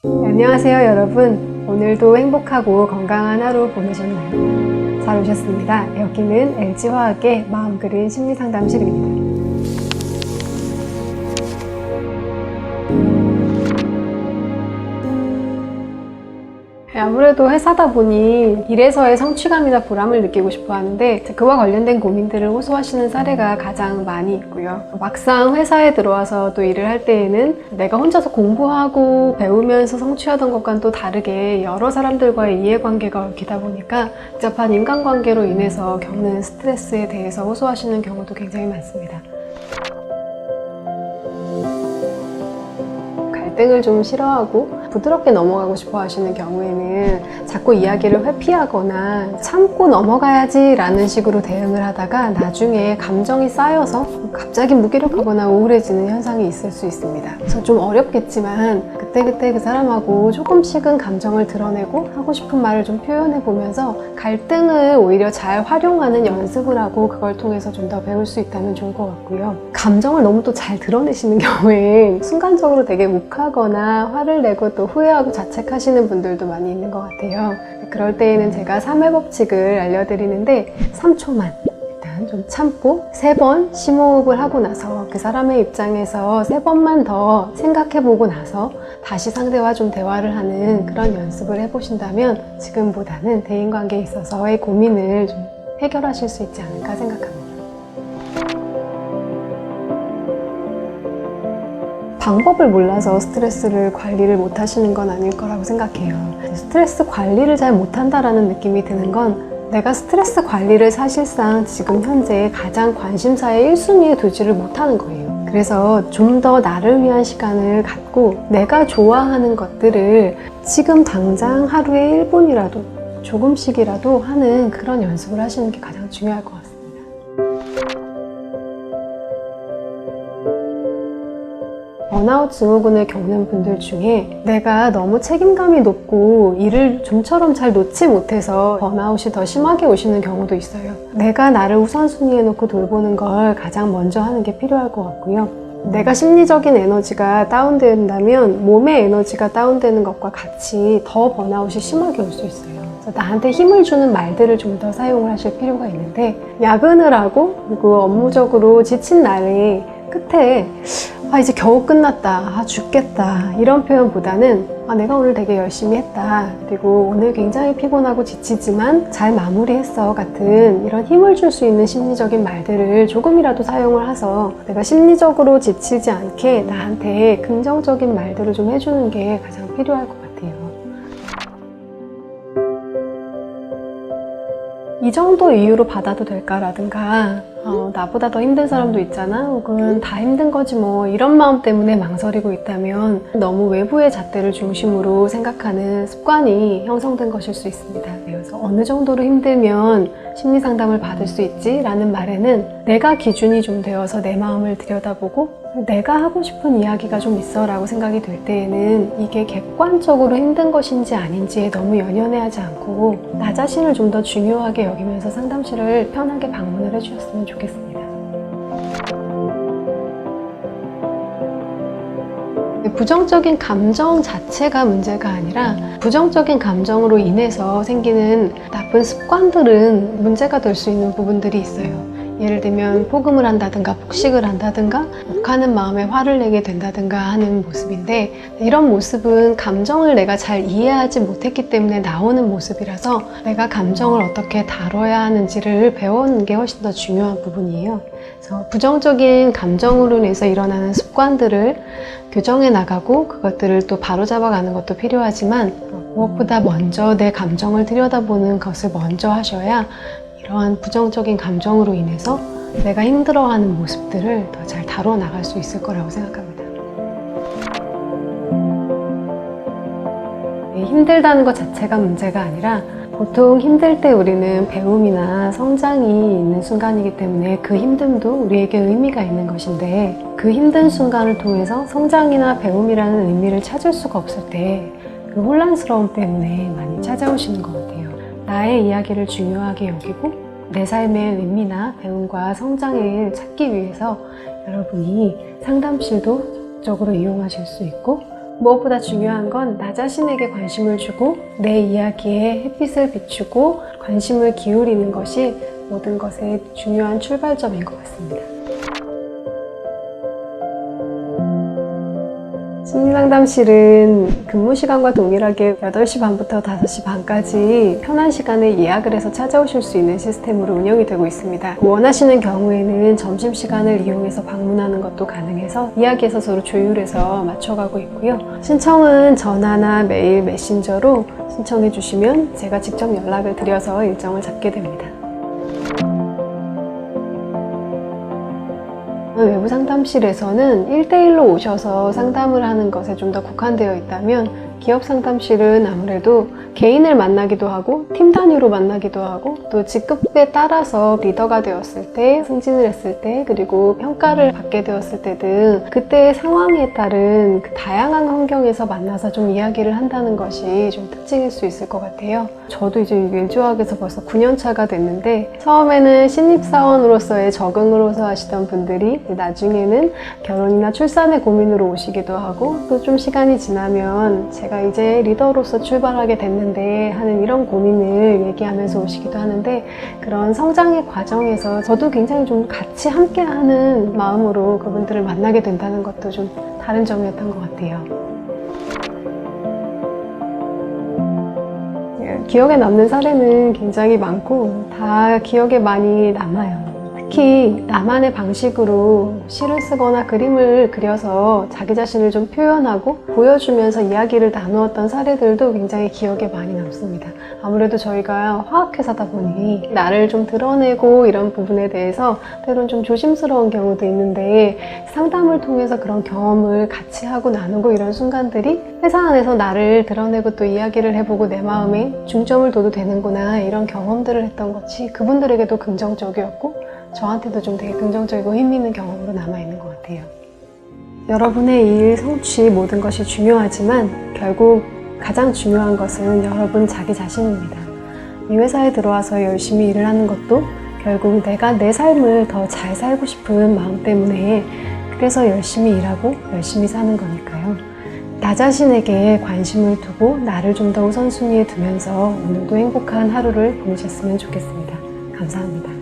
안녕하세요 여러분. 오늘도 행복하고 건강한 하루 보내셨나요? 잘 오셨습니다. 여기는 LG화학의 마음그린 심리상담실입니다. 아무래도 회사다 보니 일에서의 성취감이나 보람을 느끼고 싶어 하는데 그와 관련된 고민들을 호소하시는 사례가 가장 많이 있고요. 막상 회사에 들어와서 또 일을 할 때에는 내가 혼자서 공부하고 배우면서 성취하던 것과는 또 다르게 여러 사람들과의 이해관계가 얽히다 보니까 복잡한 인간관계로 인해서 겪는 스트레스에 대해서 호소하시는 경우도 굉장히 많습니다. 갈등을 좀 싫어하고 부드럽게 넘어가고 싶어 하시는 경우에는 자꾸 이야기를 회피하거나 참고 넘어가야지 라는 식으로 대응을 하다가 나중에 감정이 쌓여서 갑자기 무기력하거나 우울해지는 현상이 있을 수 있습니다. 그래서 좀 어렵겠지만 그때 그 사람하고 조금씩은 감정을 드러내고 하고 싶은 말을 좀 표현해 보면서 갈등을 오히려 잘 활용하는 연습을 하고 그걸 통해서 좀 더 배울 수 있다면 좋을 것 같고요. 감정을 너무 또 잘 드러내시는 경우엔 순간적으로 되게 욱하거나 화를 내고 또 후회하고 자책하시는 분들도 많이 있는 것 같아요. 그럴 때에는 제가 3회 법칙을 알려드리는데 3초만 일단 좀 참고 3번 심호흡을 하고 나서 그 사람의 입장에서 3번만 더 생각해보고 나서 다시 상대와 좀 대화를 하는 그런 연습을 해보신다면 지금보다는 대인관계에 있어서의 고민을 좀 해결하실 수 있지 않을까 생각합니다. 방법을 몰라서 스트레스를 관리를 못 하시는 건 아닐 거라고 생각해요. 스트레스 관리를 잘 못한다라는 느낌이 드는 건 내가 스트레스 관리를 사실상 지금 현재 가장 관심사의 1순위에 두지를 못하는 거예요. 그래서 좀 더 나를 위한 시간을 갖고 내가 좋아하는 것들을 지금 당장 하루에 1분이라도 조금씩이라도 하는 그런 연습을 하시는 게 가장 중요할 것 같습니다. 번아웃 증후군을 겪는 분들 중에 내가 너무 책임감이 높고 일을 좀처럼 잘 놓지 못해서 번아웃이 더 심하게 오시는 경우도 있어요. 내가 나를 우선순위에 놓고 돌보는 걸 가장 먼저 하는 게 필요할 것 같고요. 내가 심리적인 에너지가 다운된다면 몸의 에너지가 다운되는 것과 같이 더 번아웃이 심하게 올 수 있어요. 그래서 나한테 힘을 주는 말들을 좀 더 사용을 하실 필요가 있는데 야근을 하고 그리고 업무적으로 지친 날에 끝에 이제 겨우 끝났다, 죽겠다 이런 표현보다는 내가 오늘 되게 열심히 했다, 그리고 오늘 굉장히 피곤하고 지치지만 잘 마무리했어 같은 이런 힘을 줄 수 있는 심리적인 말들을 조금이라도 사용을 해서 내가 심리적으로 지치지 않게 나한테 긍정적인 말들을 좀 해주는 게 가장 필요할 것 같아요. 이 정도 이유로 받아도 될까라든가 나보다 더 힘든 사람도 있잖아, 혹은 다 힘든 거지 뭐 이런 마음 때문에 망설이고 있다면 너무 외부의 잣대를 중심으로 생각하는 습관이 형성된 것일 수 있습니다. 그래서 어느 정도로 힘들면 심리상담을 받을 수 있지? 라는 말에는 내가 기준이 좀 되어서 내 마음을 들여다보고 내가 하고 싶은 이야기가 좀 있어 라고 생각이 될 때에는 이게 객관적으로 힘든 것인지 아닌지에 너무 연연해하지 않고 나 자신을 좀 더 중요하게 여기면서 상담실을 편하게 방문을 해주셨으면 좋겠습니다. 부정적인 감정 자체가 문제가 아니라 부정적인 감정으로 인해서 생기는 나쁜 습관들은 문제가 될 수 있는 부분들이 있어요. 예를 들면 폭음을 한다든가 폭식을 한다든가 욱하는 마음에 화를 내게 된다든가 하는 모습인데, 이런 모습은 감정을 내가 잘 이해하지 못했기 때문에 나오는 모습이라서 내가 감정을 어떻게 다뤄야 하는지를 배우는 게 훨씬 더 중요한 부분이에요. 그래서 부정적인 감정으로 인해서 일어나는 습관들을 교정해 나가고 그것들을 또 바로잡아가는 것도 필요하지만 무엇보다 먼저 내 감정을 들여다보는 것을 먼저 하셔야 이러한 부정적인 감정으로 인해서 내가 힘들어하는 모습들을 더 잘 다뤄 나갈 수 있을 거라고 생각합니다. 힘들다는 것 자체가 문제가 아니라 보통 힘들 때 우리는 배움이나 성장이 있는 순간이기 때문에 그 힘듦도 우리에게 의미가 있는 것인데, 그 힘든 순간을 통해서 성장이나 배움이라는 의미를 찾을 수가 없을 때 그 혼란스러움 때문에 많이 찾아오시는 것 같아요. 나의 이야기를 중요하게 여기고 내 삶의 의미나 배움과 성장을 찾기 위해서 여러분이 상담실도 적극적으로 이용하실 수 있고 무엇보다 중요한 건 나 자신에게 관심을 주고 내 이야기에 햇빛을 비추고 관심을 기울이는 것이 모든 것의 중요한 출발점인 것 같습니다. 심리상담실은 근무 시간과 동일하게 8시 반부터 5시 반까지 편한 시간에 예약을 해서 찾아오실 수 있는 시스템으로 운영이 되고 있습니다. 원하시는 경우에는 점심시간을 이용해서 방문하는 것도 가능해서 이야기해서 서로 조율해서 맞춰가고 있고요. 신청은 전화나 메일, 메신저로 신청해 주시면 제가 직접 연락을 드려서 일정을 잡게 됩니다. 외부 상담실에서는 1대1로 오셔서 상담을 하는 것에 좀 더 국한되어 있다면 기업 상담실은 아무래도 개인을 만나기도 하고 팀 단위로 만나기도 하고 또 직급에 따라서 리더가 되었을 때, 승진을 했을 때, 그리고 평가를 받게 되었을 때 등 그때의 상황에 따른 그 다양한 환경에서 만나서 좀 이야기를 한다는 것이 좀 특징일 수 있을 것 같아요. 저도 이제 일조학에서 벌써 9년 차가 됐는데 처음에는 신입사원으로서의 적응으로서 하시던 분들이 나중에는 결혼이나 출산의 고민으로 오시기도 하고 또 좀 시간이 지나면 제가 이제 리더로서 출발하게 됐는데 하는 이런 고민을 얘기하면서 오시기도 하는데 그런 성장의 과정에서 저도 굉장히 좀 같이 함께하는 마음으로 그분들을 만나게 된다는 것도 좀 다른 점이었던 것 같아요. 기억에 남는 사례는 굉장히 많고 다 기억에 많이 남아요. 특히 나만의 방식으로 시를 쓰거나 그림을 그려서 자기 자신을 좀 표현하고 보여주면서 이야기를 나누었던 사례들도 굉장히 기억에 많이 남습니다. 아무래도 저희가 화학회사다 보니 나를 좀 드러내고 이런 부분에 대해서 때론 좀 조심스러운 경우도 있는데 상담을 통해서 그런 경험을 같이 하고 나누고 이런 순간들이 회사 안에서 나를 드러내고 또 이야기를 해보고 내 마음에 중점을 둬도 되는구나 이런 경험들을 했던 것이 그분들에게도 긍정적이었고 저한테도 좀 되게 긍정적이고 힘있는 경험으로 남아있는 것 같아요. 여러분의 일, 성취 모든 것이 중요하지만 결국 가장 중요한 것은 여러분 자기 자신입니다. 이 회사에 들어와서 열심히 일을 하는 것도 결국 내가 내 삶을 더 잘 살고 싶은 마음 때문에 그래서 열심히 일하고 열심히 사는 거니까요. 나 자신에게 관심을 두고 나를 좀 더 우선순위에 두면서 오늘도 행복한 하루를 보내셨으면 좋겠습니다. 감사합니다.